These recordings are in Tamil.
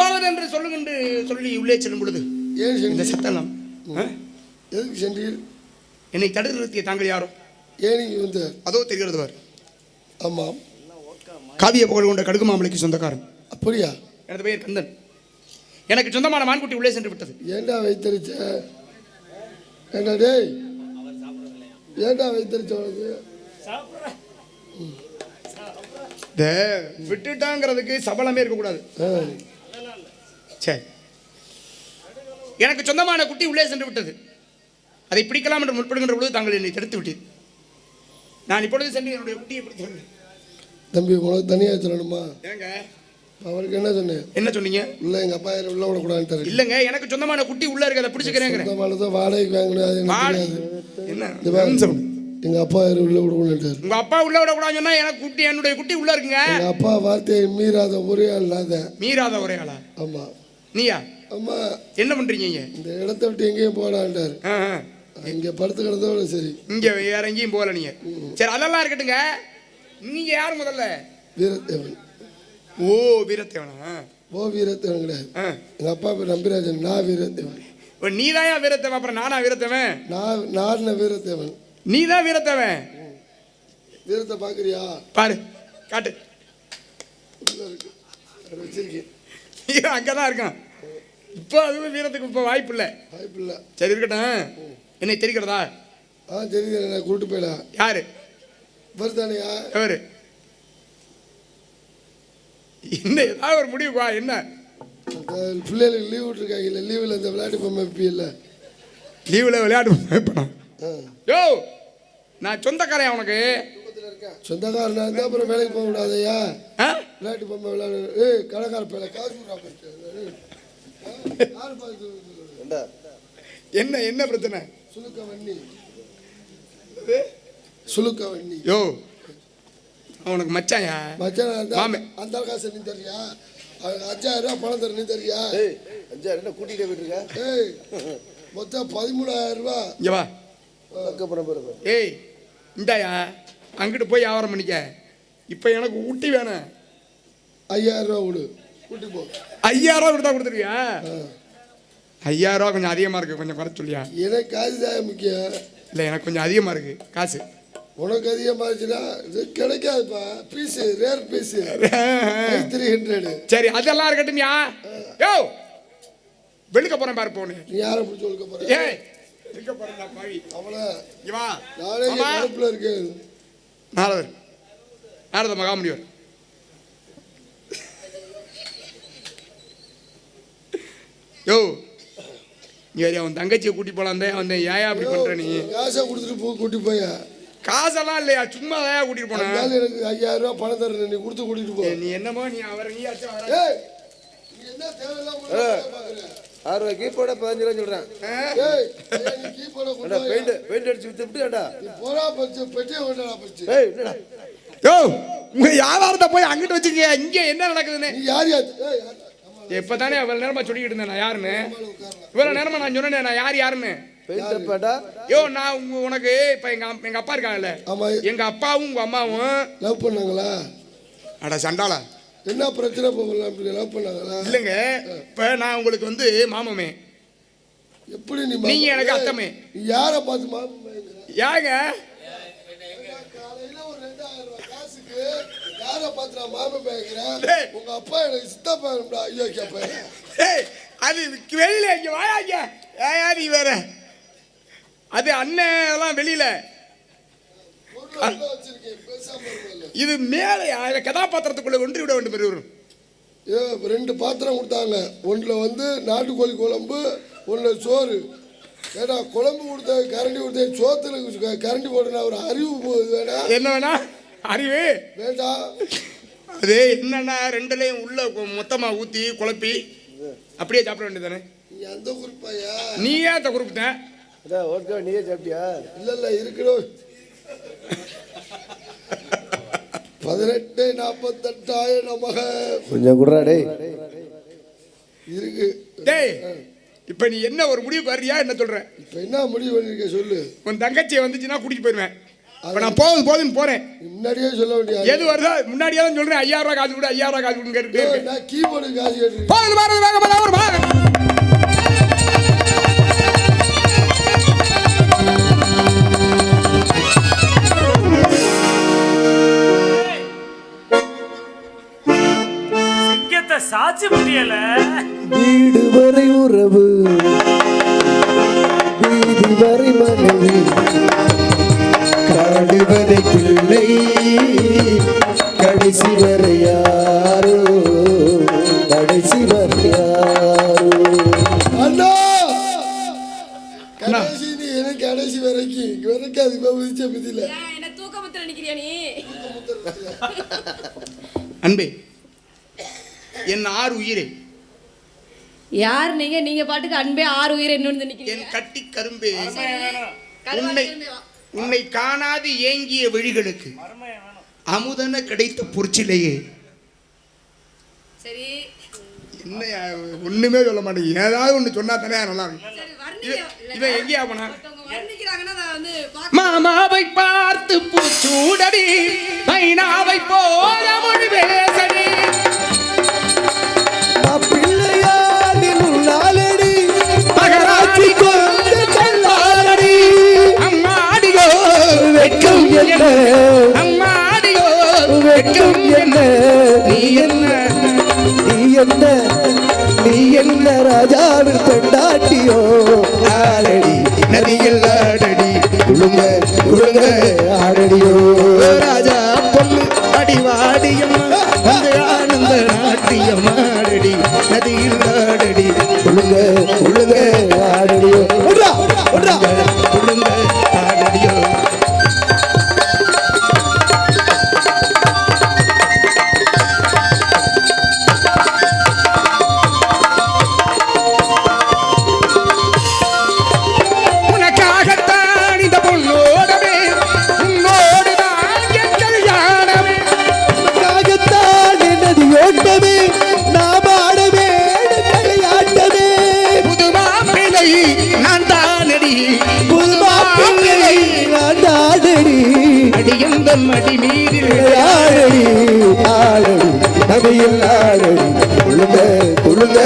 போவது என்று சொல்லி உள்ளே செல்லும் பொழுது ஏன் இந்த சென்றீர்? சத்தம் எதுக்கு சென்றீர்? என்னை தடுத்து நிறுத்திய தாங்கள் யாரோ? ஏன் இங்கே வந்த? அதோ தெரிகிறது பார். ஆமாம். காவிய புகழ் கொண்ட கடுகு மாமலைக்கு சொந்தக்காரன். அப்படியா? எனது பெயர் கந்தன். எனக்கு சொந்தமான மான்குட்டி உள்ளே சென்று விட்டது. ஏண்டா வைத்தறிச்ச? ஏண்டா டேய், ஏண்டா வைத்தறிச்ச உனக்கு? விட்டுட்டாங்கிறதுக்கு சபலமே இருக்கக்கூடாது. சரி, எனக்கு சொந்தமான குட்டி உள்ளே சென்று விட்டது. அதை பிடிக்கலாம் என்று முற்படுகின்ற பொழுது தாங்கள் என்னை தடுத்து விட்டீர். நான் இப்பொழுது சென்று என்னுடைய குட்டியை பிடித்து. தம்பி உனக்கு தனியாக சொல்லணுமா? ஏங்க அவருக்கு என்ன சொன்னேன்? என்ன சொன்னீங்க? இல்லை எங்கள் அப்பா யாரும் உள்ள விடக்கூடாதுன்னு. இல்லைங்க, எனக்கு சொந்தமான குட்டி உள்ள இருக்கு, அதை பிடிச்சிக்கிறேன். வாடகைக்கு வாங்கினது என்ன எங்கள் அப்பா யாரும் உள்ள விடக்கூடாது. உங்க அப்பா உள்ள விடக்கூடாதுன்னு சொன்னா எனக்கு குட்டி, என்னுடைய குட்டி உள்ள இருக்குங்க. எங்கள் அப்பா வார்த்தையை மீறாத ஒரே ஆள் இல்லாத. மீறாத ஒரே ஆளா? ஆமாம். நீயா? ஆமா. என்ன பண்றீங்க? இந்த இடத்த விட்டு எங்கேயும் போடாண்டாரு. இங்க படுத்து கிடந்தோட சரி, இங்க வேற எங்கேயும் போகல நீங்க. சரி, அதெல்லாம் இருக்கட்டுங்க. நீங்க யாரு முதல்ல? வீரத்தேவன். ஓ, வீரத்தேவனா? ஓ, வீரத்தேவன் கிடையாது. எங்க அப்பா பேர் நம்பிராஜன். நான் வீரத்தேவன். நீதாயா வீரத்தேவன்? அப்புறம் நானா வீரத்தேவன்? நான் வீரத்தேவன். நீதான் வீரத்தேவன். வீரத்தை பாக்குறியா? பாரு, காட்டு. வச்சிருக்கேன், அங்கதான் இருக்கான். இப்போ அதுவும் வீரத்துக்கு இப்போ வாய்ப்பு இல்லை. சரி, இருக்கட்டும். என்னை தெரிகிறதா? தெரியுது. நான் கூட்டு போயிடா. யாரு? வருதானையா? எவரு? என்ன ஏதாவது ஒரு முடிவு வா. என்ன பிள்ளைகளுக்கு லீவ் விட்டுருக்காங்க? இல்லை, லீவில் இந்த விளையாட்டு பொம்மை வைப்பில்ல? லீவில் விளையாட்டு பொம்மை வைப்பேன். யோ, நான் சொந்தக்காரையா உனக்கு? சொந்தக்காரனா இருந்தால் அப்புறம் வேலைக்கு போக கூடாதையா? விளையாட்டு பொம்மை விளையாடு. கடைக்கார பேர காசு என்ன என்ன பிரச்சனை? சுலுக்க வண்ணி. யோ, அவனுக்கு மச்சாயா? மச்சான். அந்த காசு நீ தரியா? 5000 ரூபா பணம் தர நீ தரியா? 5000 கூட்டிகிட்டே போயிட்டுருக்க. மொத்தம் 13000 ரூபா. இங்க வா. ஏய், இந்தாயா, அங்கிட்டு போய் வியாபாரம் பண்ணிக்க. இப்போ எனக்கு ஊட்டி வேணும். 5000 ரூபா விடு, கூட்டி போ. 5000 ரூபா கொடுத்தா கொடுத்துருவியா? 5000 ரூபா கொஞ்சம் அதிகமாக இருக்கு, கொஞ்சம் குறைச்சு சொல்லியா? எனக்கு காசு தான் முக்கியம். இல்லை, எனக்கு கொஞ்சம் அதிகமாக இருக்கு காசு. உனக்கு அதிகமாக இருந்துச்சுன்னா இது கிடைக்காதுப்பா. Piece rare piece 300. சரி, அதெல்லாம் இருக்கட்டும்யா. யோ, வெளுக்க போறேன் பாரு. போனு நீ யாரை பிடிச்சி ஒழுக்க போற? ஏய், வெளுக்க போறேன்டா பாவி. அவளை இவா நானே கருப்புல இருக்கு. நாரத மகாமுனிவர். யோ, நீ அவன் தங்கச்சியை கூட்டி போலாம் வந்தேன். ஏன் அப்படி பண்ற நீ? காசை கொடுத்துட்டு போ, கூட்டி போயா? காசெல்லாம் இல்லையா, சும்மா தான் கூட்டிட்டு போனேன். எனக்கு 5000 ரூபா பணம் தரேன், நீ கொடுத்து கூட்டிட்டு போ. நீ என்னமோ, நீ அவர் நீ ஆச்சு. என்ன தேவையில்லாம 6 ரூபாய் கீப்போட 15 ரூபா சொல்றேன். பெயிண்ட் அடிச்சு விட்டுடா. போடா பச்சு, பெட்டியை ஓடா பச்சு. யோ, உங்க வியாபாரத்தை போய் அங்கிட்டு வச்சுக்க. இங்க என்ன நடக்குதுன்னு நீ யார் யார்? எப்பதானே இவ்வளவு நேரமா சொல்லிக்கிட்டு இருந்தேன் நான் யாருன்னு. இவ்வளவு நேரமா நான் சொன்னேன் நான் யாருன்னு. யோ, நான் உனக்கு இப்ப எங்க அப்பா இருக்காங்கல்ல, எங்க அப்பாவும் உங்க அம்மாவும் லவ் பண்ணாங்களா? அட சண்டாளா, என்ன பிரச்சனை? போகலாம் லவ் பண்ணாங்களா? இல்லைங்க, இப்ப நான் உங்களுக்கு வந்து மாமமே. எப்படி நீங்க எனக்கு அத்தமே. யாரை பார்த்து மாமமே? யாங்க காலையில ஒரு 2000 ரூபாய் காசுக்கு யாரை பார்த்து நான் மாமமே கேட்கிறேன்? உங்க அப்பா எனக்கு சித்தப்பா. ஐயோ கேப்பா. அது வெளியில இங்க வாயாங்க. ஏயா நீ வேற? அது அண்ணன் வெளியில. இது மேலையா? கதாபாத்திரத்துக்குள்ள ஒன்றி விட வேண்டும். பெரியவரும் 2 பாத்திரம் கொடுத்தாங்க. ஒன்றில் வந்து நாட்டுக்கோழி குழம்பு, ஒன்றில் சோறு. ஏடா குழம்பு கொடுத்த கரண்டி கொடுத்த சோத்துல கரண்டி போடுனா ஒரு அறிவு வேணா? என்ன வேணா? அறிவு வேண்டாம். அது என்னன்னா, 2லையும் உள்ள மொத்தமா ஊத்தி குழப்பி அப்படியே சாப்பிட வேண்டியதானே. நீ அந்த குறிப்பாயா? நீ ஏன் அந்த குறிப்பிட்ட? நீயே சாப்பிட்டியா? இல்ல இருக்கணும். 1848 நமக. கொஞ்சம் குடுறா டேய். இருக்கு டேய். இப்ப நீ என்ன ஒரு முடிவு வர்றியா? என்ன சொல்ற? இப்ப என்ன முடிவு பண்ணிருக்க சொல்லு. உன் தங்கச்சியை வந்துச்சுன்னா கூட்டிட்டு போயிருவேன். இப்ப நான் போதுன்னு போறேன். முன்னாடியே சொல்ல வேண்டிய எது வருதோ முன்னாடியே தான் சொல்றேன். 5000 ரூபாய் காசு கொடு, 5000 ரூபாய் காசு கொடுன்னு கேட்டுட்டே இருக்கேன். நான் கீபோர்டு காசு கேட்டு போகுது பாருங்க, வேக போதா ஒரு பாருங்க. சிங்கத்தை சாட்சி முடியல. வீடு வரை உறவு, வீதி வரை மனைவி, காடு வரை பிள்ளை, கடைசி வரை யாரோ, கடைசி வரை யாரோ. அண்ணா கடைசி நீ எனக்கு கடைசி வரைக்கும் அது விதிச்ச பதில என்ன தூக்கமுத்துல நிக்கிறியா நீ? அன்பே, என் 6 உயிரே, யார் நீங்க? நீங்க பாட்டுக்கு அன்பே 6 உயிர் என்னன்னு நிக்கிறீங்க. என் கட்டி கரும்பே, கருவாடு இருந்து வா. உன்னை காணாது ஏங்கிய விழிகளுக்கு அமுதன கிடைத்த பொற்சிலையே. சரி என்ன ஒண்ணுமே சொல்ல மாட்டேங்க. ஏதாவது ஒண்ணு சொன்னா தானே நல்லா இருக்கும். சரி வர்ணிக்க. இவன் எங்கேயா போனா? ஒருத்தவங்க வர்ணிக்கிறாங்கன்னா நான் வந்து மாமாவை பார்த்து பூச்சூடடி, மைனாவை போல மொழி பேசடி, பிள்ளையாடின் உள்ளாலடி, மகராட்சி கொண்டு தள்ளாடி, அம்மாடியோ வெட்கம் என்ன, அம்மாடியோ வெட்கம் என்ன, நீ என்ன, நீ என்ன, நீ என்ன ராஜாவின் பெண்டாட்டியோ. ஆடடி நதியில் ஆடடி, குழுங்க குழுங்க ஆடடியோ. ராஜா பொண்ணு அடிவாடியம் ஆனந்த நாட்டியம் ஆடடி, நதியில் ஆடடி, குழுங்க குழுங்க ஆடடியோ. ஒன்றா ஒன்றா குழுங்க ஆடடியோ. உனக்காகத்தான் இந்த பொண்ணோடவே, உன்னோடுதான் என் கல்யாணமே. காகத்தான் என்னது ஓட்டமே, நாம் ஆட வேண்டும் களியாட்டமே. புது மாப்பிள்ளை நான் தானடி, புது மாப்பிள்ளை நான் ஆடடி, அடியந்தம் அடி மீறில் ஆடடி ஆடடி நதியில் ஆடடி, குழுங்க குழுங்க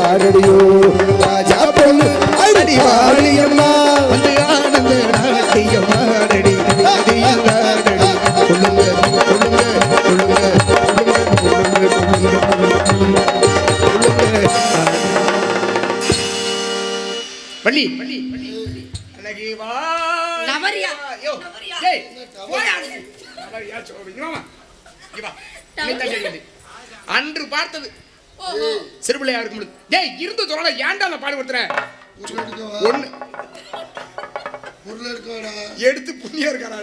ஆடடியோ. ராஜா பொண்ணு அடி வாழியம்மா, வந்து ஆனந்த நாட்டியம் ஆடடி, நதியில் ஆடடி, கொள்ளுங்க கொள்ளுங்க கொள்ளுங்க பள்ளி பள்ளி அழகி வா நவரியா? யோ நவரியா? ஏய் போயா நவரியா சொல்றீங்க வா இங்க வா நீ தள்ளி வந்து அன்று பார்த்தது ஓஹோ. சிறுபிள்ளையா இருக்கும்போது டேய் இருந்து சொல்லல ஏன்டா நான் பாடுபடுத்துறேன் பொருள் எடுக்கவா ஒண்ணு பொருள் எடுக்கவாடா எடுத்து புண்ணியம் இருக்காரா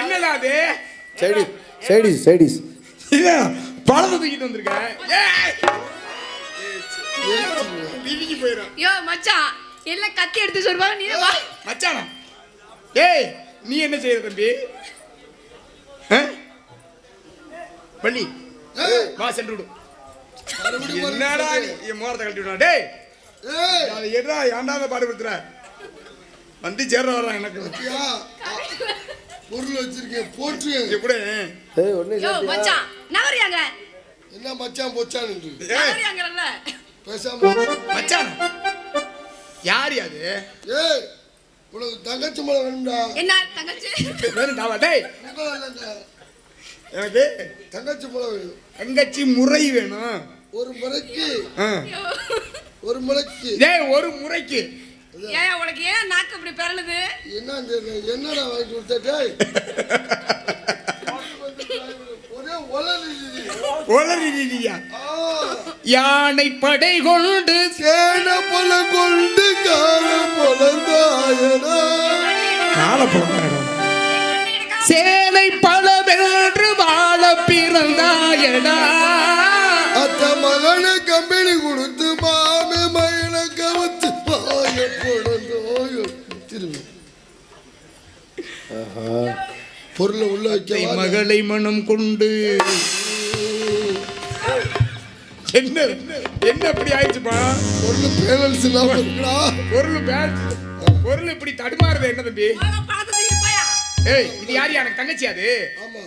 என்னடா அது சைடிஸ் சைடிஸ் சைடிஸ். இல்ல பழத்தை தூக்கிட்டு வந்திருக்கேன் திவிக்கு போயிடும் யோ மச்சான் எல்லாம் கத்தி எடுத்து சொல்வாங்க நீ வா. மச்சானா ஏய் நீ என்ன செய்யற தம்பி ஆ? பள்ளி வா சென்று விடு என்னடா நீ என் மோரத்தை கழட்டி விடா டேய் ஏய் அதை எடா ஏன்டா பாடுபடுத்துற வந்து சேர்ற வர்றான் எனக்கு யா, பொருள் வச்சிருக்கேன் போட்டு எப்படி ஏய் ஒண்ணு யோ மச்சான் நவரியாங்க. என்ன மச்சான் பொச்சான் ஏய் நவரியாங்கறல்ல. பேசாம மச்சானா யார் அது ஏய் உனக்கு தங்கச்சி மலை வேணும்டா என்ன தங்கச்சி? வேணும்டா டேய் உங்களை இல்லைங்க. எனக்கு தங்கச்சி மலை வேணும் தங்கச்சி முறை வேணும் ஒரு முறைக்கு ஆ. யோ. ஒரு முறைக்கு டேய் ஒரு முறைக்கு ஏன் உனக்கு ஏன் நாக்கு இப்படி பெறலுது? என்னடா வாங்கி கொடுத்தேன் ஒரே ஒலரி ஒளரியா யானை படை கொண்டு சேன போல கொண்டு கால பொலந்தாயனா காலப்படம் சேனை பல வென்று வாழ பிறந்தாயடா அத்த மகனை கம்பெனி கொடுத்து மாமே மகனை கவத்து வாய போடந்தோயோ திரும்பி பொருளை உள்ள வைக்க மகளை மனம் கொண்டு என்ன என்ன இப்படி ஆயிடுச்சுப்பா பொருள் பேலன்ஸ் இல்லாம இருக்கா பொருள் இப்படி தடுமாறுது என்ன தம்பி உலக பழத்தை ஏய் இது யார் எனக்கு தங்கச்சி அது ஆமா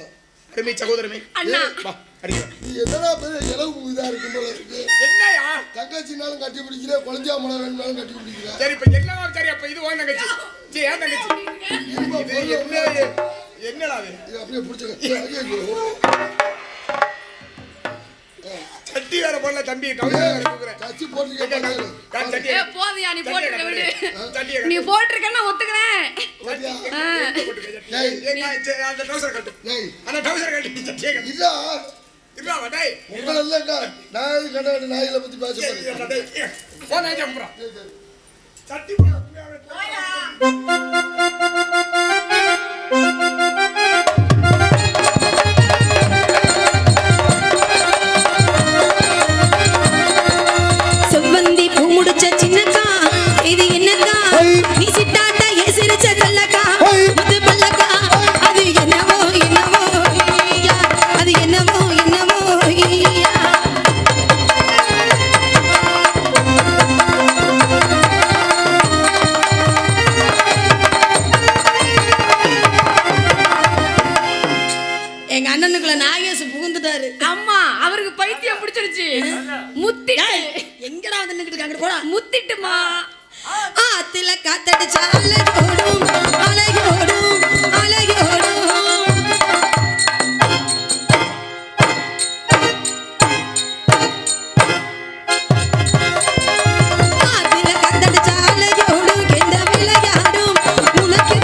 அருமை சகோதரமே அண்ணா. வா அடிக்க நீ என்னடா பெரிய இளவு இதா இருக்கும் போல இருக்கு என்னயா தங்கச்சினாலும் கட்டி பிடிக்கிற குழந்தையா மலம் வேணும்னாலும் கட்டி பிடிக்கிற சரி இப்ப என்னவா சரி அப்ப இது உன் தங்கச்சி சரி ஏன் தங்கச்சி இது என்னடா அது இது அப்படியே பிடிச்சிக்க ஐயோ சட்டி வேற போடல தம்பி டவுசர் வேற தூக்குறேன் கச்சி போட்டுக்க நான் சட்டி ஏ போதியா நீ போட்டுக்க விடு சட்டியை நீ போட்டிருக்கேன்னா ஒத்துக்கிறேன் ஆ. அந்த டவுசர் கட்டு டேய் அந்த டவுசர் கட்டி சட்டியை கட்டு இதா இல்ல டேய் உங்களை இல்லைங்க நான் இது கண்ட நாய்களை பத்தி பேச போறேன் போன ஜம்புறா சட்டி செவ்வந்தி பூ முடிச்ச சின்னக்கா இது என்னக்கா நீ சிட்டாட்ட ஏசிரிச்ச கல்லக்கா முத்து பல்லக்கா அது என்னவோ என்னவோ ஐயா, அது என்னவோ என்னவோ ஐயா. எங்க அண்ணனுக்குள்ள நாகேஷ் புகுந்துட்டாரு. அம்மா அவருக்கு பைத்தியம் பிடிச்சிருச்சு முத்திட்டு எங்கடா வந்து நின்னுட்டு இருக்காங்க போடா. முத்திட்டுமா ஆத்துல காத்தடிச்சா அலையோடும் அலையோடும் அலையோடும். ஆத்துல காத்தடிச்சா அலையோடும் கெண்ட விளையாடும் உனக்கு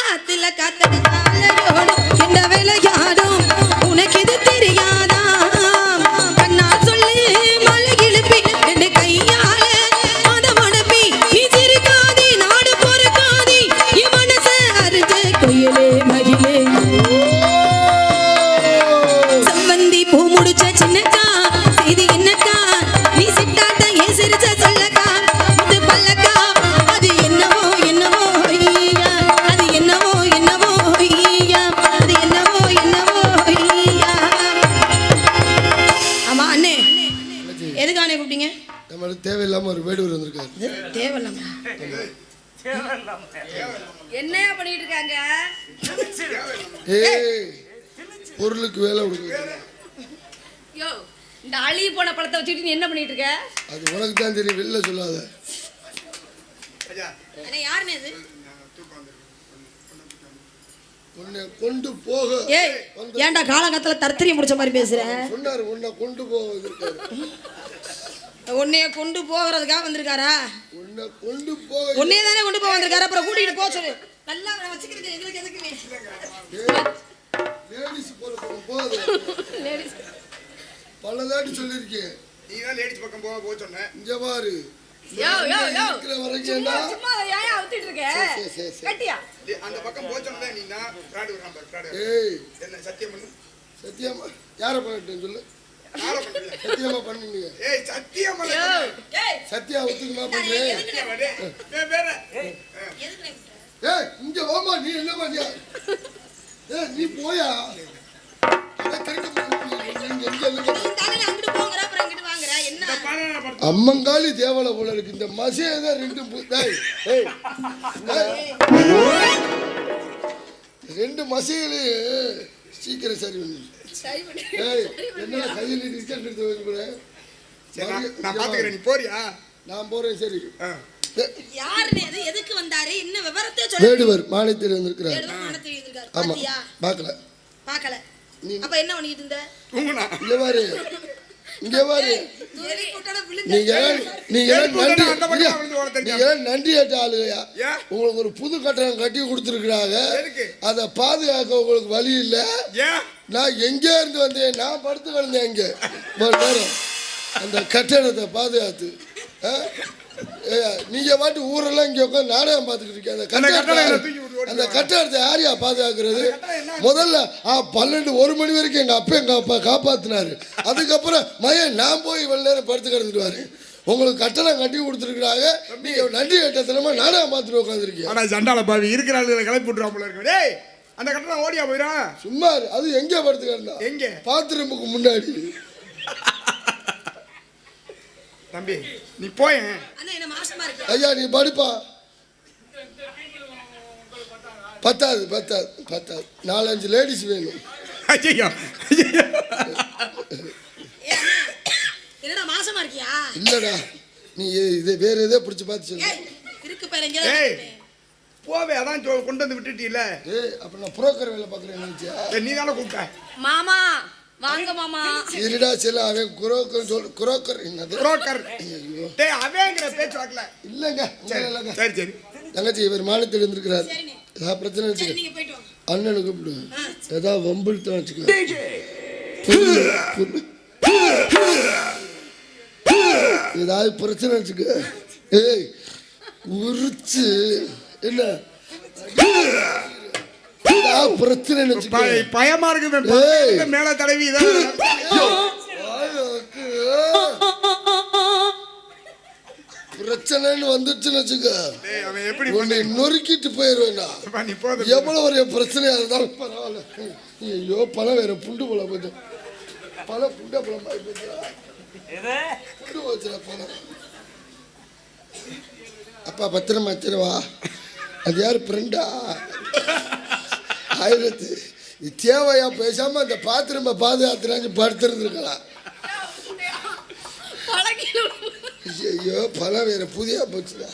ஆத்துல காத்தடிச்சா அலையோடும் கெண்ட விளையாடும் உனக்கு இது தெரியாதா? கண்ணால் சொல்லி மலை இழுப்பி ரெண்டு கையால மதம் அனுப்பி நீ சிரிக்காதே நாடு பொறுக்காதே என் மனச அறிஞ்ச குயிலே மகிழே. செவ்வந்தி பூ முடிச்ச சின்னக்கா இது என்னக்கா நீ சிட்டாட்ட ஏன் சிரிச்ச சொல்லக்கா முத்து பல்லக்கா அது என்னவோ என்னவோ ஐயா, அது என்னவோ என்னவோ ஐயா, அது என்னவோ என்னவோ ஐயா. ஆமா அண்ணே எதுக்கு அண்ணே கூப்பிட்டீங்க? நம்மளுக்கு தேவையில்லாம ஒரு வேடுவர் வந்திருக்காரு தேவையில்லாம என்னையா பண்ணிட்டு இருக்காங்க ஏய் பொருளுக்கு வேலை கொடுக்குறது யோ இந்த அழுகி போன பழத்தை வச்சுக்கிட்டு நீ என்ன பண்ணிட்டு இருக்க அது உனக்கு தான் தெரியும் வெளில சொல்லாத அண்ணே யாருண்ணே இது? உன்னை கொண்டு போக ஏய் ஏன்டா காலங்கத்துல தர்த்தரியம் முடிச்ச மாதிரி பேசுற? சொன்னாரு உன்னை கொண்டு போக வந்திருக்காரு உன்னைய கொண்டு போகிறதுக்காக வந்திருக்காரா? உன்னை கொண்டு போக உன்னைய தானே கொண்டு போக வந்திருக்காரு, அப்புறம் கூட்டிட்டு போக சொல்லு. நல்லா அவனை வச்சுக்கிறது எங்களுக்கு எதுக்குமே. லேடிஸ் போகாது பலதாட்டி சொல்லியிருக்கேன் நீ தான் லேடிஸ் பக்கம் போக சொன்ன இங்க பாரு யோ யோ யோ இருக்கிற வரைக்கும் சும்மா என்ன? சும்மா ஏன் அவுத்திட்டு இருக்க சரி, சரி, சரி. கட்டியா அந்த பக்கம் போக சொன்னதே நீ தான் ஃப்ராட் வரான் ஃப்ராட் ஏய் என்ன சத்தியம் பண்ணு சத்தியமா யாரை பண்ணிட்டேன்னு சொல்லு யார பண்றியா சத்தியமா பண்ணுங்க ஏய் சத்தியம் பண்ணு ஏய் சத்தியா ஒத்துக்குமா பண்றேன் சத்தியம் பண்ணு வேற ஏய் இங்க வாமா நீ என்ன பண்ணியா ஏய் நீ போயா அத கரெக்ட் நீங்க எங்க இல்ல நீ தானே அங்கிட்டு போங்கற, அப்புறம் இங்கிட்டு வாங்குற. என்ன பானான படுத்து அம்மங்காளி தேவலை போல இருக்கு இந்த மசேத ரெண்டு டேய் ஏய் ரெண்டு மசைகளையும் சீக்கிரம் சரி பண்ணு சரி பண்ணு. ஏய் என்ன கையில் ரிசல்ட் எடுத்து வைக்கிறேன் நான் பாத்துக்கிறேன் நீ போறியா நான் போறேன் சரி யாருண்ணே இது? எதுக்கு வந்தாரு? என்ன விவரத்தை சொல்லு. வேடுவர் மாநிலத்தில் வந்திருக்கிறார் எடுத்து மனத்தை எழுதிருக்காரு. ஆமா பாத்தியா? பார்க்கல பார்க்கல. நீ அப்ப என்ன பண்ணிட்டு இருந்த? தூங்குனா இங்க பாரு இங்க பாரு தூக்கி போட்டா விழுந்து. நீங்க நன்றி அந்த பக்கம் விழுந்து ஓட தெரியாது. நீங்க நன்றி கேட்ட ஆளுயா ஏன்? உங்களுக்கு ஒரு புது கட்டணம் கட்டி கொடுத்துருக்குறாங்க எதுக்கு? அதை பாதுகாக்க உங்களுக்கு வழி இல்லை ஏன் நான் எங்கே இருந்து வந்தேன் நான் படுத்து கிடந்தேன் இங்கே ஒரு நேரம் அந்த கட்டணத்தை பாதுகாத்து நீங்க பாட்டு ஊரெல்லாம் இங்கே உட்காந்து நாடகம் பார்த்துக்கிட்டு இருக்கேன் அந்த கட்டடத்தை யாரையா பாதுகாக்கிறது முதல்ல 12 மணி வரைக்கும் எங்கள் அப்பா காப்பாற்றினாரு அதுக்கப்புறம் மயன் நான் போய் இவ்வளோ நேரம் படுத்து கிடந்துடுவாரு உங்களுக்கு கட்டணம் கட்டி கொடுத்துருக்குறாங்க நீங்க நன்றி கட்டத்தனமா நாடகம் பார்த்துட்டு உட்காந்துருக்கீங்க ஆனா சண்டால பாவி இருக்கிற ஆளுகளை கிளப்பி விட்டுறான் போல இருக்கு டேய் அந்த கட்டணம் ஓடியா போயிடும். சும்மா இரு. அது எங்கே படுத்துக்கிறா? எங்கே? பாத்ரூமுக்கு முன்னாடி. தம்பி நீ போயேன். அண்ணா என்ன மாசமா இருக்கு. ஐயா நீ படுப்பா. பத்தாது பத்தாது பத்தாது. 4-5 லேடிஸ் வேணும். ஐயோ என்னடா மாசமா இருக்கியா? இல்லடா நீ இது வேற ஏதோ பிடிச்சி பார்த்து சொல்லு. இருக்கு பாரு எங்க. ஏய் போவே, அதான் கொண்டு வந்து விட்டுட்டீல. ஏய் அப்ப நான் புரோக்கர் வேலை பார்க்குறேன் நினைச்சியா? நீ தானே கூப்பிட்ட. மாமா வாங்க மாமா. இருடா செல்ல அவன் குரோக்கர் சொல்லு. குரோக்கர் என்னது? புரோக்கர். டேய் அவங்கிற பேச்சு வாக்கல. இல்லைங்க சரி இல்லைங்க. சரி சரி. தங்கச்சி இவர் மாநிலத்தில் இருந்திருக்கிறார். ஏதாவது பிரச்சனை வச்சுக்க நீங்க போயிட்டு வாங்க. அண்ணனை கூப்பிடு. ஏதாவது வம்பில் தான் வச்சுக்க. ஏதாவது பிரச்சனை வச்சுக்க. ஏய் உரிச்சு என்ன ஏதாவது பிரச்சனை வச்சுக்க. பயமா இருக்குது. ஏய். மேல தடவி இதான் பிரச்சனைன்னு வந்துச்சுன்னு வச்சுக்க. டேய் அவன் எப்படி உன்னை நொறுக்கிட்டு போயிடுவேண்டா. நீ போதும். எவ்வளவு ஒரு பிரச்சனையா இருந்தாலும் பரவாயில்ல. ஐயோ பழம் வேற புண்டு பழம் கொஞ்சம் பழம் புண்ட பழம் புண்டு வச்சுடா பழம். அப்பா பத்திரமா வச்சிருவா. அது யாரு ஃப்ரெண்டா? 1000 தேவையா பேசாம அந்த பாத்திரமா பாதுகாத்துறாங்க படுத்துருந்துருக்கலாம். ஐயோ பழம் வேற புதியா போச்சுடா.